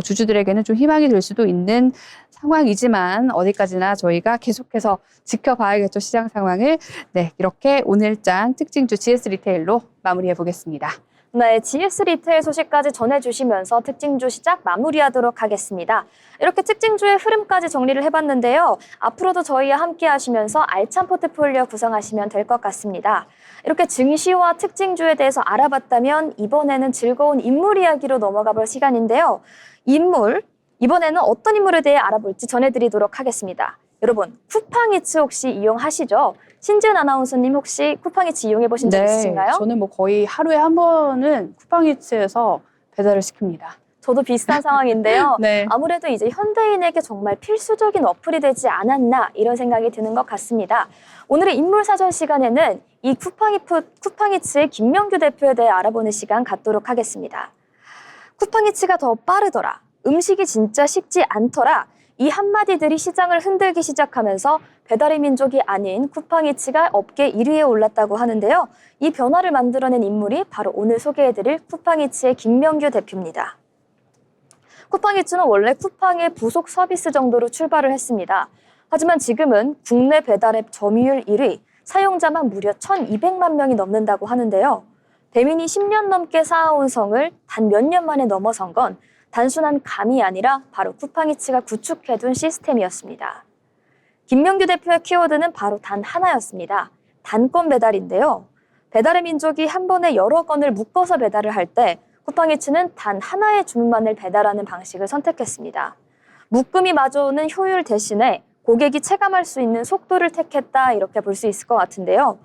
주주들에게는 좀 희망이 될 수도 있는 상황이지만 어디까지나 저희가 계속해서 지켜봐야겠죠, 시장 상황을. 네, 이렇게 오늘장 특징주 GS 리테일로 마무리해 보겠습니다. 네, GS 리테일 소식까지 전해주시면서 특징주 시작 마무리하도록 하겠습니다. 이렇게 특징주의 흐름까지 정리를 해봤는데요. 앞으로도 저희와 함께 하시면서 알찬 포트폴리오 구성하시면 될 것 같습니다. 이렇게 증시와 특징주에 대해서 알아봤다면 이번에는 즐거운 인물 이야기로 넘어가 볼 시간인데요. 이번에는 어떤 인물에 대해 알아볼지 전해드리도록 하겠습니다. 여러분, 쿠팡이츠 혹시 이용하시죠? 신지은 아나운서님 혹시 쿠팡이츠 이용해 보신 적 있으신가요? 저는 뭐 거의 하루에 한 번은 쿠팡이츠에서 배달을 시킵니다. 저도 비슷한 상황인데요. 네. 아무래도 이제 현대인에게 정말 필수적인 어플이 되지 않았나 이런 생각이 드는 것 같습니다. 오늘의 인물사전 시간에는 이 쿠팡이츠의 김명규 대표에 대해 알아보는 시간 갖도록 하겠습니다. 쿠팡이츠가 더 빠르더라. 음식이 진짜 식지 않더라. 이 한마디들이 시장을 흔들기 시작하면서 배달의 민족이 아닌 쿠팡이츠가 업계 1위에 올랐다고 하는데요. 이 변화를 만들어낸 인물이 바로 오늘 소개해드릴 쿠팡이츠의 김명규 대표입니다. 쿠팡이츠는 원래 쿠팡의 부속 서비스 정도로 출발을 했습니다. 하지만 지금은 국내 배달앱 점유율 1위, 사용자만 무려 1,200만 명이 넘는다고 하는데요. 대민이 10년 넘게 쌓아온 성을 단 몇 년 만에 넘어선 건 단순한 감이 아니라 바로 쿠팡이츠가 구축해둔 시스템이었습니다. 김명규 대표의 키워드는 바로 단 하나였습니다. 단건 배달인데요. 배달의 민족이 한 번에 여러 건을 묶어서 배달을 할 때 쿠팡이츠는 단 하나의 주문만을 배달하는 방식을 선택했습니다. 묶음이 마주오는 효율 대신에 고객이 체감할 수 있는 속도를 택했다 이렇게 볼 수 있을 것 같은데요.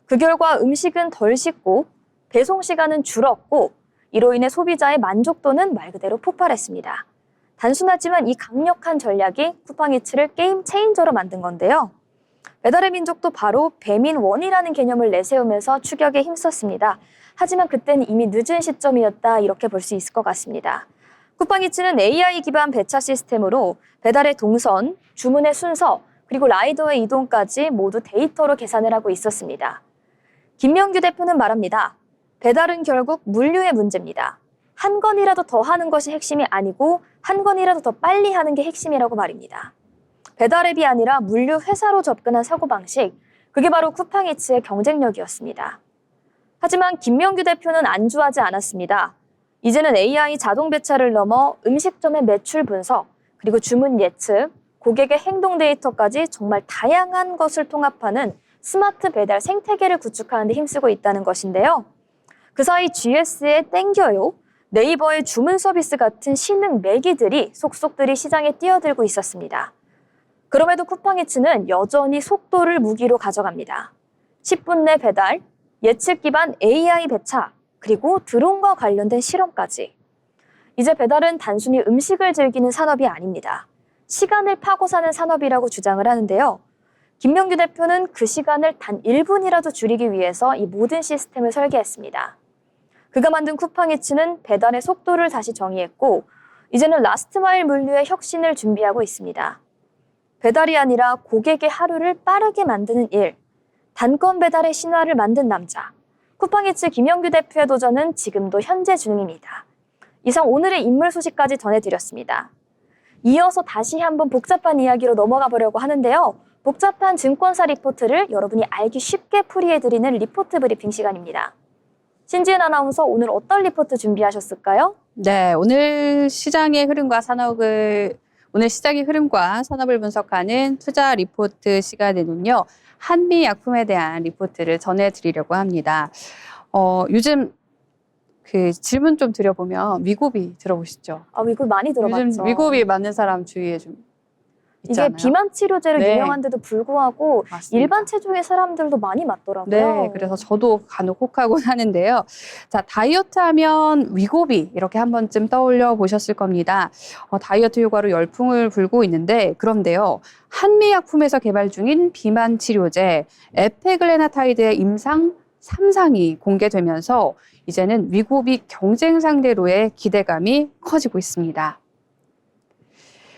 그 결과 음식은 덜 식고 배송 시간은 줄었고 이로 인해 소비자의 만족도는 말 그대로 폭발했습니다. 단순하지만 이 강력한 전략이 쿠팡이츠를 게임 체인저로 만든 건데요. 배달의 민족도 바로 배민원이라는 개념을 내세우면서 추격에 힘썼습니다. 하지만 그때는 이미 늦은 시점이었다 이렇게 볼 수 있을 것 같습니다. 쿠팡이츠는 AI 기반 배차 시스템으로 배달의 동선, 주문의 순서, 그리고 라이더의 이동까지 모두 데이터로 계산을 하고 있었습니다. 김명규 대표는 말합니다. 배달은 결국 물류의 문제입니다. 한 건이라도 더 하는 것이 핵심이 아니고 한 건이라도 더 빨리 하는 게 핵심이라고 말입니다. 배달앱이 아니라 물류 회사로 접근한 사고방식, 그게 바로 쿠팡이츠의 경쟁력이었습니다. 하지만 김명규 대표는 안주하지 않았습니다. 이제는 AI 자동 배차를 넘어 음식점의 매출 분석, 그리고 주문 예측, 고객의 행동 데이터까지 정말 다양한 것을 통합하는 스마트 배달 생태계를 구축하는 데 힘쓰고 있다는 것인데요. 그 사이 GS의 땡겨요, 네이버의 주문 서비스 같은 신흥 매기들이 속속들이 시장에 뛰어들고 있었습니다. 그럼에도 쿠팡이츠는 여전히 속도를 무기로 가져갑니다. 10분 내 배달, 예측 기반 AI 배차, 그리고 드론과 관련된 실험까지. 이제 배달은 단순히 음식을 즐기는 산업이 아닙니다. 시간을 파고 사는 산업이라고 주장을 하는데요. 김명규 대표는 그 시간을 단 1분이라도 줄이기 위해서 이 모든 시스템을 설계했습니다. 그가 만든 쿠팡이츠는 배달의 속도를 다시 정의했고 이제는 라스트마일 물류의 혁신을 준비하고 있습니다. 배달이 아니라 고객의 하루를 빠르게 만드는 일, 단건 배달의 신화를 만든 남자. 쿠팡이츠 김영규 대표의 도전은 지금도 현재 중입니다. 이상 오늘의 인물 소식까지 전해드렸습니다. 이어서 다시 한번 복잡한 이야기로 넘어가 보려고 하는데요. 복잡한 증권사 리포트를 여러분이 알기 쉽게 풀이해드리는 리포트 브리핑 시간입니다. 신지은 아나운서, 오늘 어떤 리포트 준비하셨을까요? 네, 오늘 시장의 흐름과 산업을 분석하는 투자 리포트 시간에는요, 한미약품에 대한 리포트를 전해드리려고 합니다. 요즘 그 질문 좀 드려보면 위고비 들어보시죠? 위고비 많이 들어봤죠. 요즘 위고비 맞는 사람 주위에 좀 있잖아요. 이게 비만 치료제로 네. 유명한데도 불구하고 맞습니다. 일반 체중의 사람들도 많이 맞더라고요. 네, 그래서 저도 간혹 혹하곤 하는데요. 자, 다이어트 하면 위고비 이렇게 한 번쯤 떠올려 보셨을 겁니다. 다이어트 효과로 열풍을 불고 있는데, 그런데요. 한미약품에서 개발 중인 비만 치료제 에페글레나타이드의 임상 3상이 공개되면서 이제는 위고비 경쟁 상대로의 기대감이 커지고 있습니다.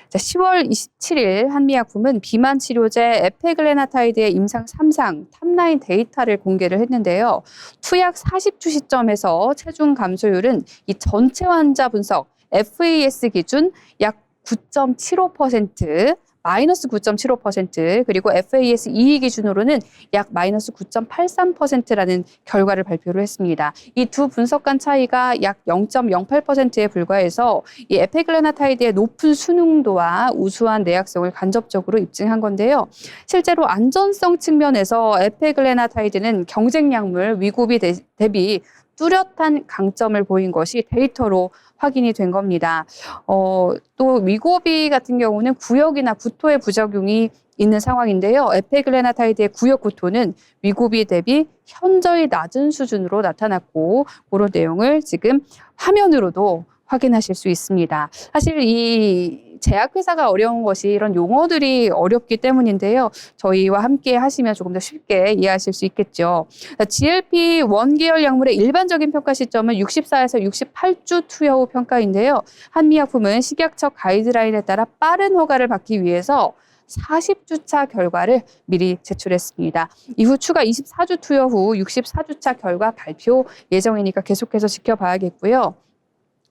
자, 10월 27일 한미약품은 비만 치료제 에페글레나타이드의 임상 3상 탑라인 데이터를 공개를 했는데요. 투약 40주 시점에서 체중 감소율은 이 전체 환자 분석 FAS 기준 약 9.75%, 마이너스 9.75%, 그리고 FAS 2 기준으로는 약 마이너스 9.83%라는 결과를 발표를 했습니다. 이 두 분석 간 차이가 약 0.08%에 불과해서 이 에페글레나타이드의 높은 순응도와 우수한 내약성을 간접적으로 입증한 건데요. 실제로 안전성 측면에서 에페글레나타이드는 경쟁 약물 위고비 대비 뚜렷한 강점을 보인 것이 데이터로 확인이 된 겁니다. 또 위고비 같은 경우는 구역이나 구토의 부작용이 있는 상황인데요. 에페글레나타이드의 구역 구토는 위고비 대비 현저히 낮은 수준으로 나타났고, 그런 내용을 지금 화면으로도 확인하실 수 있습니다. 사실 이 제약회사가 어려운 것이 이런 용어들이 어렵기 때문인데요. 저희와 함께 하시면 조금 더 쉽게 이해하실 수 있겠죠. GLP-1 계열 약물의 일반적인 평가 시점은 64에서 68주 투여 후 평가인데요. 한미약품은 식약처 가이드라인에 따라 빠른 허가를 받기 위해서 40주차 결과를 미리 제출했습니다. 이후 추가 24주 투여 후 64주차 결과 발표 예정이니까 계속해서 지켜봐야겠고요.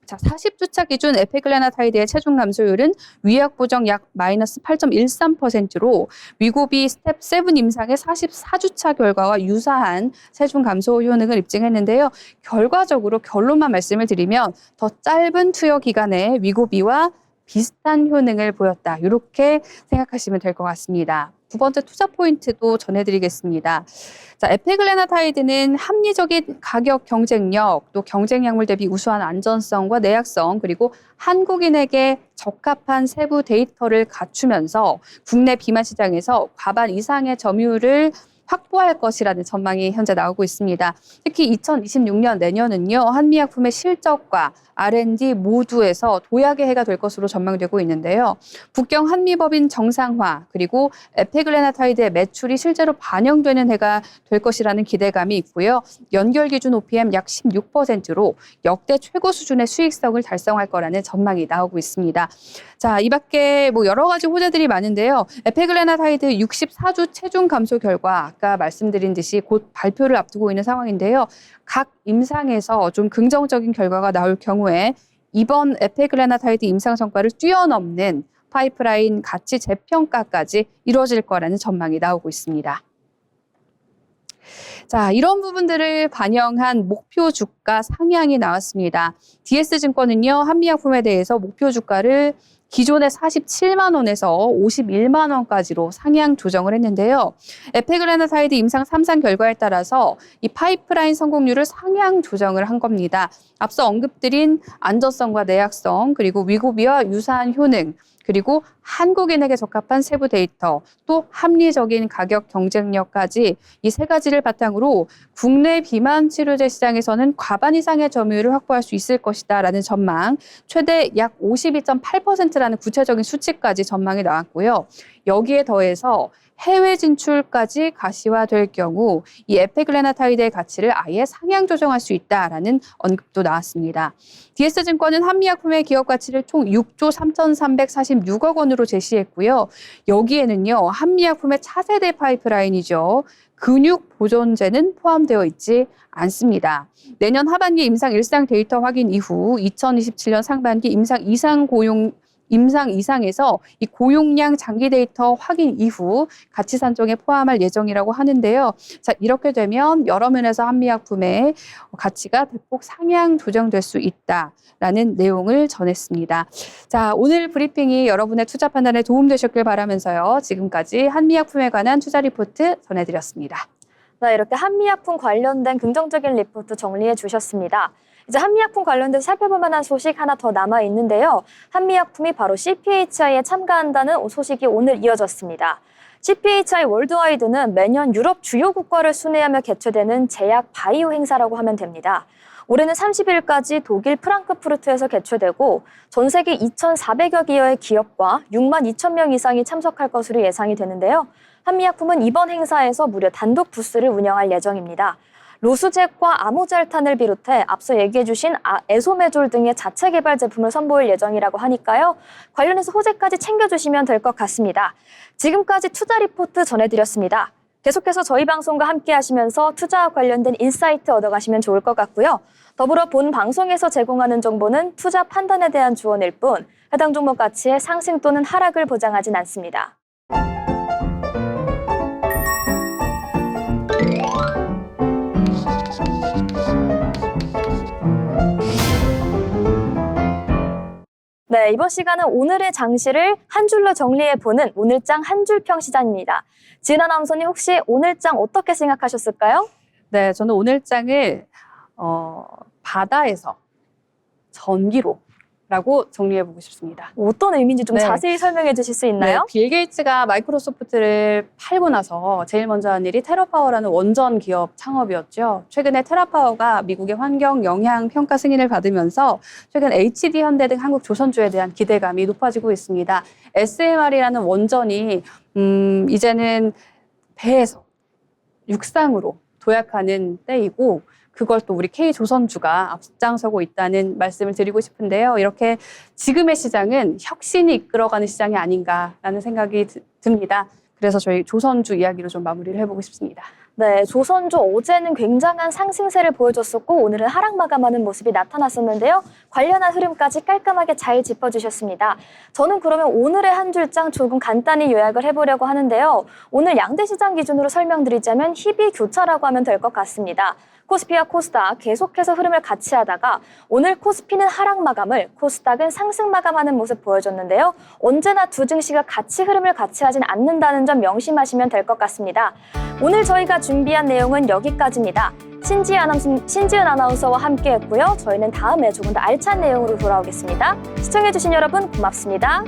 자, 40주차 기준 에페글레나타이드의 체중 감소율은 위약 보정 약 마이너스 8.13%로 위고비 스텝 7 임상의 44주차 결과와 유사한 체중 감소 효능을 입증했는데요. 결과적으로 결론만 말씀을 드리면 더 짧은 투여 기간에 위고비와 비슷한 효능을 보였다. 이렇게 생각하시면 될 것 같습니다. 두 번째 투자 포인트도 전해드리겠습니다. 자, 에페글레나타이드는 합리적인 가격 경쟁력, 또 경쟁 약물 대비 우수한 안전성과 내약성, 그리고 한국인에게 적합한 세부 데이터를 갖추면서 국내 비만 시장에서 과반 이상의 점유율을 확보할 것이라는 전망이 현재 나오고 있습니다. 특히 2026년 내년은요, 한미약품의 실적과 R&D 모두에서 도약의 해가 될 것으로 전망되고 있는데요. 북경 한미법인 정상화, 그리고 에페글레나타이드의 매출이 실제로 반영되는 해가 될 것이라는 기대감이 있고요. 연결 기준 OPM 약 16%로 역대 최고 수준의 수익성을 달성할 거라는 전망이 나오고 있습니다. 자, 이 밖에 여러 가지 호재들이 많은데요. 에페글레나타이드 64주 체중 감소 결과, 아까 말씀드린 듯이 곧 발표를 앞두고 있는 상황인데요. 각 임상에서 좀 긍정적인 결과가 나올 경우에 이번 에페글레나타이드 임상 성과를 뛰어넘는 파이프라인 가치 재평가까지 이루어질 거라는 전망이 나오고 있습니다. 자, 이런 부분들을 반영한 목표 주가 상향이 나왔습니다. DS증권은요, 한미약품에 대해서 목표 주가를 기존의 47만 원에서 51만 원까지로 상향 조정을 했는데요. 에페글레나타이드 임상 3상 결과에 따라서 이 파이프라인 성공률을 상향 조정을 한 겁니다. 앞서 언급드린 안전성과 내약성, 그리고 위고비와 유사한 효능, 그리고 한국인에게 적합한 세부 데이터, 또 합리적인 가격 경쟁력까지 이 세 가지를 바탕으로 국내 비만 치료제 시장에서는 과반 이상의 점유율을 확보할 수 있을 것이다라는 전망, 최대 약 52.8%라는 구체적인 수치까지 전망이 나왔고요. 여기에 더해서 해외 진출까지 가시화될 경우 이 에페글레나타이드의 가치를 아예 상향 조정할 수 있다라는 언급도 나왔습니다. DS증권은 한미약품의 기업 가치를 총 6조 3,346억 원으로 제시했고요. 여기에는요, 한미약품의 차세대 파이프라인이죠. 근육 보존제는 포함되어 있지 않습니다. 내년 하반기 임상 1상 데이터 확인 이후 2027년 상반기 임상 이상에서 이 고용량 장기 데이터 확인 이후 가치 산정에 포함할 예정이라고 하는데요. 자, 이렇게 되면 여러 면에서 한미약품의 가치가 대폭 상향 조정될 수 있다라는 내용을 전했습니다. 자, 오늘 브리핑이 여러분의 투자 판단에 도움되셨길 바라면서요. 지금까지 한미약품에 관한 투자 리포트 전해드렸습니다. 네, 이렇게 한미약품 관련된 긍정적인 리포트 정리해 주셨습니다. 이제 한미약품 관련돼서 살펴볼 만한 소식 하나 더 남아 있는데요. 한미약품이 바로 CPHI에 참가한다는 소식이 오늘 이어졌습니다. CPHI 월드와이드는 매년 유럽 주요 국가를 순회하며 개최되는 제약 바이오 행사라고 하면 됩니다. 올해는 30일까지 독일 프랑크푸르트에서 개최되고 전 세계 2,400여 개의 기업과 6만 2천 명 이상이 참석할 것으로 예상이 되는데요. 한미약품은 이번 행사에서 무려 단독 부스를 운영할 예정입니다. 로스젯과 아모젤탄을 비롯해 앞서 얘기해 주신 에소메졸 등의 자체 개발 제품을 선보일 예정이라고 하니까요. 관련해서 호재까지 챙겨주시면 될 것 같습니다. 지금까지 투자 리포트 전해드렸습니다. 계속해서 저희 방송과 함께 하시면서 투자와 관련된 인사이트 얻어가시면 좋을 것 같고요. 더불어 본 방송에서 제공하는 정보는 투자 판단에 대한 조언일 뿐 해당 종목 가치의 상승 또는 하락을 보장하진 않습니다. 네, 이번 시간은 오늘의 장시를 한 줄로 정리해보는 오늘장 한 줄평 시간입니다. 지은 아나운서님 혹시 오늘장 어떻게 생각하셨을까요? 네, 저는 오늘장을 바다에서 전기로라고 정리해보고 싶습니다. 어떤 의미인지 좀 네. 자세히 설명해 주실 수 있나요? 네, 빌 게이츠가 마이크로소프트를 팔고 나서 제일 먼저 한 일이 테라파워라는 원전 기업 창업이었죠. 최근에 테라파워가 미국의 환경 영향 평가 승인을 받으면서 최근 HD 현대 등 한국 조선주에 대한 기대감이 높아지고 있습니다. SMR이라는 원전이 이제는 배에서 육상으로 도약하는 때이고 그걸 또 우리 K조선주가 앞장서고 있다는 말씀을 드리고 싶은데요. 이렇게 지금의 시장은 혁신이 이끌어가는 시장이 아닌가라는 생각이 듭니다. 그래서 저희 조선주 이야기로 좀 마무리를 해보고 싶습니다. 네, 조선주 어제는 굉장한 상승세를 보여줬었고 오늘은 하락 마감하는 모습이 나타났었는데요. 관련한 흐름까지 깔끔하게 잘 짚어주셨습니다. 저는 그러면 오늘의 한 줄장 조금 간단히 요약을 해보려고 하는데요. 오늘 양대 시장 기준으로 설명드리자면 희비교차라고 하면 될 것 같습니다. 코스피와 코스닥 계속해서 흐름을 같이 하다가 오늘 코스피는 하락 마감을 코스닥은 상승 마감하는 모습 보여줬는데요. 언제나 두 증시가 같이 흐름을 같이 하진 않는다는 점 명심하시면 될 것 같습니다. 오늘 저희가 준비한 내용은 여기까지입니다. 신지은 아나운서와 함께했고요. 저희는 다음에 조금 더 알찬 내용으로 돌아오겠습니다. 시청해주신 여러분 고맙습니다.